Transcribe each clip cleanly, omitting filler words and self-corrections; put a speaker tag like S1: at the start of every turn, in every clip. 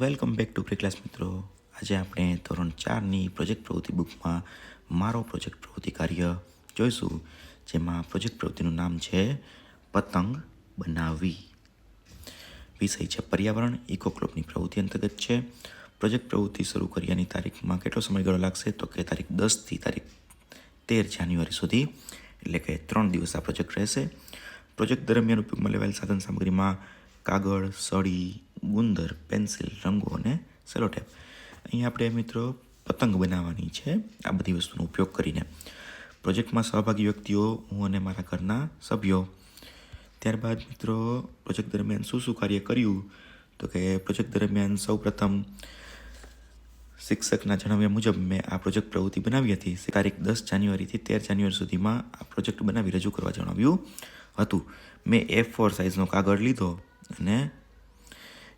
S1: Welcome back to pre-class મિત્રો. આજે આપણે ધોરણ 4ની પ્રોજેક્ટ પ્રવૃત્તિ બુકમાં મારો પ્રોજેક્ટ પ્રવૃત્તિ કાર્ય જોઈશું, જેમાં પ્રોજેક્ટ પ્રવૃત્તિનું નામ છે પતંગ બનાવવી. વિષય છે પર્યાવરણ. ઇકો ક્લબની પ્રવૃત્તિ અંતર્ગત છે. પ્રોજેક્ટ પ્રવૃત્તિ શરૂ કર્યાની તારીખમાં કેટલો સમયગાળો લાગશે? તો કે તારીખ 10થી તારીખ 13 જાન્યુઆરી સુધી, એટલે કે 3 દિવસ આ પ્રોજેક્ટ રહેશે. પ્રોજેક્ટ દરમિયાન ઉપયોગમાં લેવાયેલ સાધન સામગ્રીમાં કાગળ, સળી, ગુંદર, પેન્સિલ, રંગો અને સેલોટેપ. અહીં આપણે મિત્રો પતંગ બનાવવાની છે આ બધી વસ્તુનો ઉપયોગ કરીને. પ્રોજેક્ટમાં સહભાગી વ્યક્તિઓ હું અને મારા ઘરના સભ્યો. ત્યારબાદ મિત્રો પ્રોજેક્ટ દરમિયાન શું કાર્ય કર્યું? તો કે પ્રોજેક્ટ દરમિયાન સૌપ્રથમ શિક્ષકના જણાવ્યા મુજબ મેં આ પ્રોજેક્ટ પ્રવૃત્તિ બનાવી હતી. તારીખ 10 જાન્યુઆરીથી 13 જાન્યુઆરી સુધીમાં આ પ્રોજેક્ટ બનાવી રજૂ કરવા જણાવ્યું હતું. મેં A4 સાઇઝનો કાગળ લીધો અને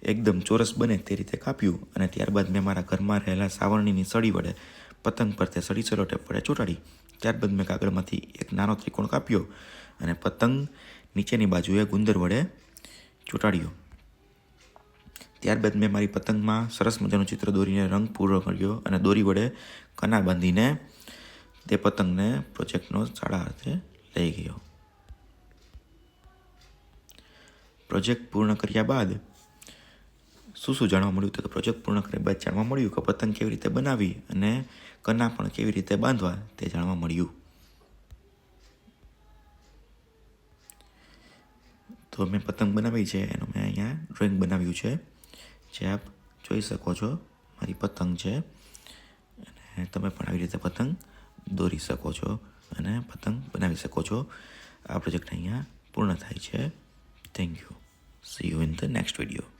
S1: એકદમ ચોરસ બને તે રીતે કાપ્યું, અને ત્યારબાદ મેં મારા ઘરમાં રહેલા સાવરણીની સળી વડે પતંગ પર તે સળી સેલોટેપ વડે ચોંટાડી. ત્યારબાદ મેં કાગળમાંથી એક નાનો ત્રિકોણ કાપ્યો અને પતંગ નીચેની બાજુએ ગુંદર વડે ચોંટાડ્યો. ત્યારબાદ મેં મારી પતંગમાં સરસ મજાનું ચિત્ર દોરીને રંગ પૂરો કર્યો અને દોરી વડે કના બાંધીને તે પતંગને પ્રોજેક્ટનો શાળા અર્થે લઈ ગયો. પ્રોજેક્ટ પૂર્ણ કર્યા બાદ શું જાણવા મળ્યું? તો કે પ્રોજેક્ટ પૂર્ણ કર્યા બાદ જાણવા મળ્યું કે પતંગ કેવી રીતે બનાવી અને કના પણ કેવી રીતે બાંધવા તે જાણવા મળ્યું. તો મેં પતંગ બનાવી છે એનું મેં અહીંયા ડ્રોઈંગ બનાવ્યું છે, જે આપ જોઈ શકો છો. મારી પતંગ છે અને તમે પણ આવી રીતે પતંગ દોરી શકો છો અને પતંગ બનાવી શકો છો. આ પ્રોજેક્ટ અહીંયા પૂર્ણ થાય છે. Thank you. C you in the next video.